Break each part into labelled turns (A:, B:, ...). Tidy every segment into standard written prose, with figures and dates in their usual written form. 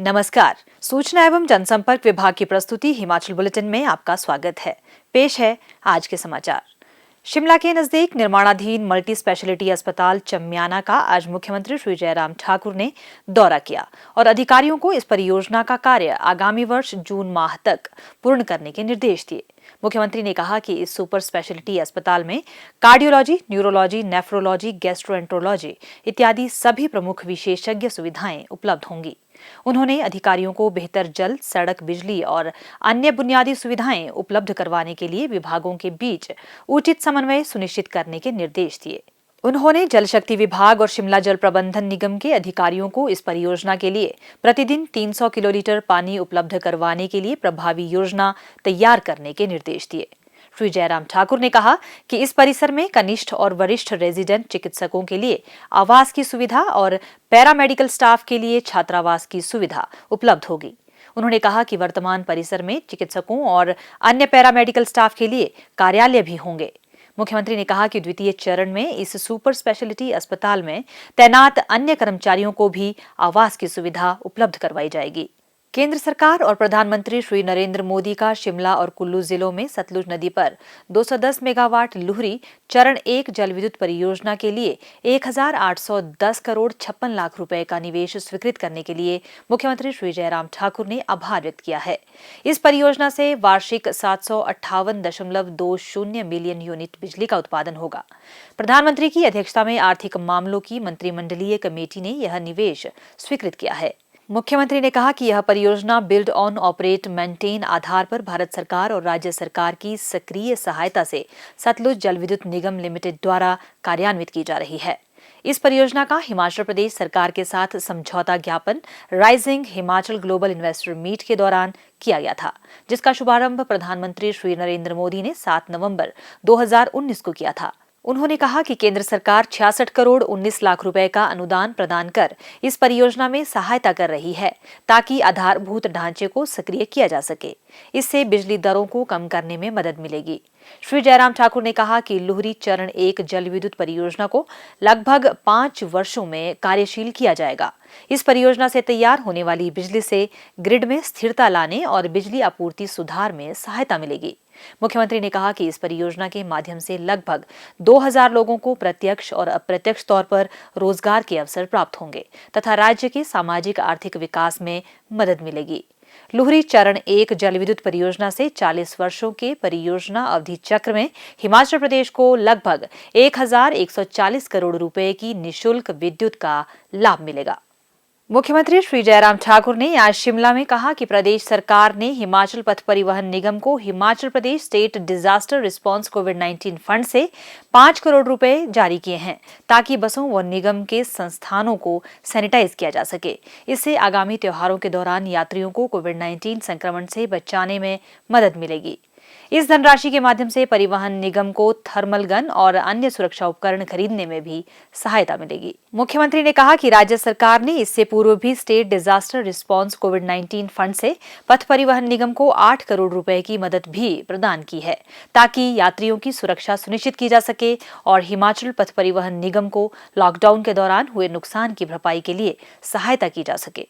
A: नमस्कार। सूचना एवं जनसंपर्क विभाग की प्रस्तुति हिमाचल बुलेटिन में आपका स्वागत है। पेश है आज के समाचार। शिमला के नजदीक निर्माणाधीन मल्टी स्पेशलिटी अस्पताल चम्याना का आज मुख्यमंत्री श्री जयराम ठाकुर ने दौरा किया और अधिकारियों को इस परियोजना का कार्य आगामी वर्ष जून माह तक पूर्ण करने के निर्देश दिए। मुख्यमंत्री ने कहा कि इस सुपर स्पेशलिटी अस्पताल में कार्डियोलॉजी, न्यूरोलॉजी, नेफ्रोलॉजी, गैस्ट्रोएंट्रोलॉजी इत्यादि सभी प्रमुख विशेषज्ञ सुविधाएं उपलब्ध होंगी। उन्होंने अधिकारियों को बेहतर जल, सड़क, बिजली और अन्य बुनियादी सुविधाएं उपलब्ध करवाने के लिए विभागों के बीच उचित समन्वय सुनिश्चित करने के निर्देश दिए। उन्होंने जल शक्ति विभाग और शिमला जल प्रबंधन निगम के अधिकारियों को इस परियोजना के लिए प्रतिदिन 300 किलोलीटर पानी उपलब्ध करवाने के लिए प्रभावी योजना तैयार करने के निर्देश दिए। श्री जयराम ठाकुर ने कहा कि इस परिसर में कनिष्ठ और वरिष्ठ रेजिडेंट चिकित्सकों के लिए आवास की सुविधा और पैरामेडिकल स्टाफ के लिए छात्रावास की सुविधा उपलब्ध होगी। उन्होंने कहा कि वर्तमान परिसर में चिकित्सकों और अन्य पैरामेडिकल स्टाफ के लिए कार्यालय भी होंगे। मुख्यमंत्री ने कहा कि द्वितीय चरण में इस सुपर स्पेशलिटी अस्पताल में तैनात अन्य कर्मचारियों को भी आवास की सुविधा उपलब्ध करवाई जाएगी। केंद्र सरकार और प्रधानमंत्री श्री नरेंद्र मोदी का शिमला और कुल्लू जिलों में सतलुज नदी पर 210 मेगावाट लुहरी चरण 1 जल विद्युत परियोजना के लिए 1810 करोड़ 56 लाख रुपए का निवेश स्वीकृत करने के लिए मुख्यमंत्री श्री जयराम ठाकुर ने आभार व्यक्त किया है। इस परियोजना से वार्षिक 758.20 मिलियन यूनिट बिजली का उत्पादन होगा। प्रधानमंत्री की अध्यक्षता में आर्थिक मामलों की मंत्रिमंडलीय कमेटी ने यह निवेश स्वीकृत किया है। मुख्यमंत्री ने कहा कि यह परियोजना बिल्ड ऑन ऑपरेट मेंटेन आधार पर भारत सरकार और राज्य सरकार की सक्रिय सहायता से सतलुज जल विद्युत निगम लिमिटेड द्वारा कार्यान्वित की जा रही है। इस परियोजना का हिमाचल प्रदेश सरकार के साथ समझौता ज्ञापन rising Himachal global investor meet के दौरान किया गया था, जिसका शुभारंभ प्रधानमंत्री श्री नरेंद्र मोदी ने 7 नवंबर 2019 को किया था। उन्होंने कहा कि केंद्र सरकार 66 करोड़ 19 लाख रुपए का अनुदान प्रदान कर इस परियोजना में सहायता कर रही है ताकि आधारभूत ढांचे को सक्रिय किया जा सके। इससे बिजली दरों को कम करने में मदद मिलेगी। श्री जयराम ठाकुर ने कहा कि लुहरी चरण 1 जल विद्युत परियोजना को लगभग 5 वर्षों में कार्यशील किया जाएगा। इस परियोजना से तैयार होने वाली बिजली से ग्रिड में स्थिरता लाने और बिजली आपूर्ति सुधार में सहायता मिलेगी। मुख्यमंत्री ने कहा कि इस परियोजना के माध्यम से लगभग 2000 लोगों को प्रत्यक्ष और अप्रत्यक्ष तौर पर रोजगार के अवसर प्राप्त होंगे तथा राज्य के सामाजिक आर्थिक विकास में मदद मिलेगी। लुहरी चरण 1 जल विद्युत परियोजना से 40 वर्षों के परियोजना अवधि चक्र में हिमाचल प्रदेश को लगभग 1140 करोड़ रुपए की निःशुल्क विद्युत का लाभ मिलेगा। मुख्यमंत्री श्री जयराम ठाकुर ने आज शिमला में कहा कि प्रदेश सरकार ने हिमाचल पथ परिवहन निगम को Himachal Pradesh state disaster response कोविड-19 फंड से 5 करोड़ रुपए जारी किए हैं ताकि बसों व निगम के संस्थानों को सैनिटाइज किया जा सके। इससे आगामी त्योहारों के दौरान यात्रियों को कोविड-19 संक्रमण से बचाने में मदद मिलेगी। इस धनराशि के माध्यम से परिवहन निगम को थर्मल गन और अन्य सुरक्षा उपकरण खरीदने में भी सहायता मिलेगी। मुख्यमंत्री ने कहा कि राज्य सरकार ने इससे पूर्व भी स्टेट डिजास्टर रिस्पांस कोविड-19 फंड से पथ परिवहन निगम को 8 करोड़ रुपए की मदद भी प्रदान की है ताकि यात्रियों की सुरक्षा सुनिश्चित की जा सके और हिमाचल पथ परिवहन निगम को लॉकडाउन के दौरान हुए नुकसान की भरपाई के लिए सहायता की जा सके।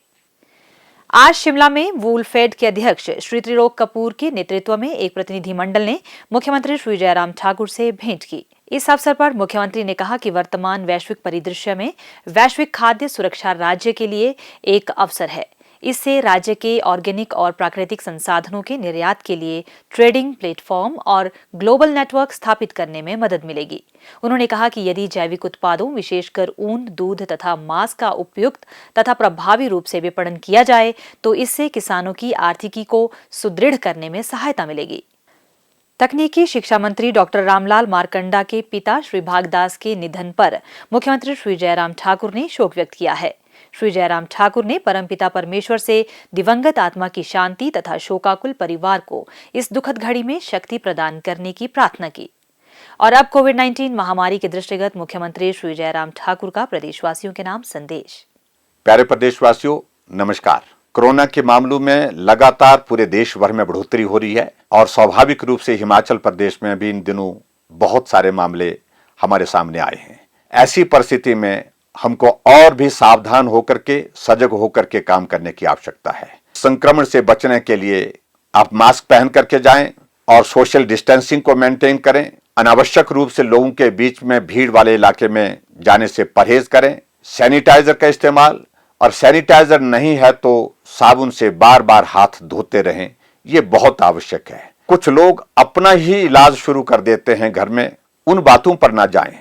A: आज शिमला में वूलफेड के अध्यक्ष श्री त्रिलोक कपूर के नेतृत्व में एक प्रतिनिधिमंडल ने मुख्यमंत्री श्री जयराम ठाकुर से भेंट की। इस अवसर पर मुख्यमंत्री ने कहा कि वर्तमान वैश्विक परिदृश्य में वैश्विक खाद्य सुरक्षा राज्य के लिए एक अवसर है। इससे राज्य के ऑर्गेनिक और प्राकृतिक संसाधनों के निर्यात के लिए ट्रेडिंग प्लेटफॉर्म और ग्लोबल नेटवर्क स्थापित करने में मदद मिलेगी। उन्होंने कहा कि यदि जैविक उत्पादों विशेषकर ऊन, दूध तथा मांस का उपयुक्त तथा प्रभावी रूप से विपणन किया जाए तो इससे किसानों की आर्थिकी को सुदृढ़ करने में सहायता मिलेगी। तकनीकी शिक्षा मंत्री डॉक्टर रामलाल मारकंडा के पिता श्री भागदास के निधन पर मुख्यमंत्री श्री जयराम ठाकुर ने शोक व्यक्त किया है। श्री जयराम ठाकुर ने परमपिता परमेश्वर से दिवंगत आत्मा की शांति तथा शोकाकुल परिवार को इस दुखद घड़ी में शक्ति प्रदान करने की प्रार्थना की। और अब कोविड-19 महामारी के दृष्टिगत मुख्यमंत्री श्री जयराम ठाकुर का प्रदेशवासियों के नाम संदेश।
B: प्यारे प्रदेशवासियों, नमस्कार। कोरोना के मामलों में लगातार पूरे देश भर में बढ़ोतरी हो रही है और स्वाभाविक रूप से हिमाचल प्रदेश में भी इन दिनों बहुत सारे मामले हमारे सामने आए हैं। ऐसी परिस्थिति में हमको और भी सावधान होकर के, सजग होकर के काम करने की आवश्यकता है। संक्रमण से बचने के लिए आप मास्क पहन करके जाएं और सोशल डिस्टेंसिंग को मेंटेन करें। अनावश्यक रूप से लोगों के बीच में, भीड़ वाले इलाके में जाने से परहेज करें। सैनिटाइजर का इस्तेमाल, और सैनिटाइजर नहीं है तो साबुन से बार बार हाथ धोते रहें, ये बहुत आवश्यक है। कुछ लोग अपना ही इलाज शुरू कर देते हैं घर में, उन बातों पर ना जाएं।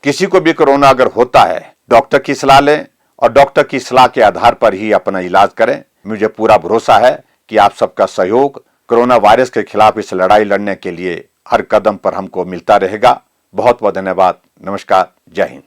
B: किसी को भी कोरोना अगर होता है, डॉक्टर की सलाह लें और डॉक्टर की सलाह के आधार पर ही अपना इलाज करें। मुझे पूरा भरोसा है कि आप सबका सहयोग कोरोना वायरस के खिलाफ इस लड़ाई लड़ने के लिए हर कदम पर हमको मिलता रहेगा। बहुत बहुत धन्यवाद। नमस्कार। जय हिंद।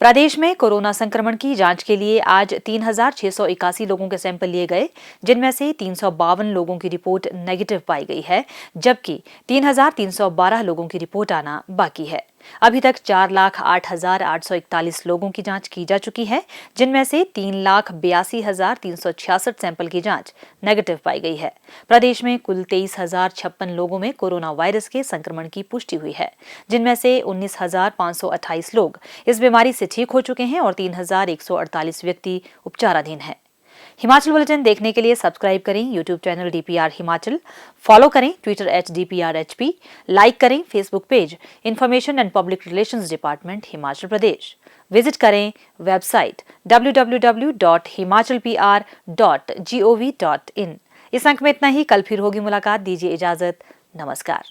A: प्रदेश में कोरोना संक्रमण की जांच के लिए आज 3,681 लोगों के सैंपल लिए गए, जिनमें से 352 लोगों की रिपोर्ट नेगेटिव पाई गई है, जबकि 3,312 लोगों की रिपोर्ट आना बाकी है। अभी तक 4,08,841 लोगों की जांच की जा चुकी है, जिनमें से 3,82,366 सैंपल की जांच नेगेटिव पाई गई है। प्रदेश में कुल 23,056 लोगों में कोरोना वायरस के संक्रमण की पुष्टि हुई है, जिनमें से 19,528 लोग इस बीमारी से ठीक हो चुके हैं और 3,148 व्यक्ति उपचाराधीन हैं। हिमाचल बुलेटिन देखने के लिए सब्सक्राइब करें YouTube channel DPR Himachal, follow करें ट्विटर @DPRHP, लाइक करें Facebook page information and public relations department Himachal Pradesh, visit करें वेबसाइट www.himachalpr.gov.in। इस अंक में इतना ही। कल फिर होगी मुलाकात। दीजिए इजाजत। नमस्कार।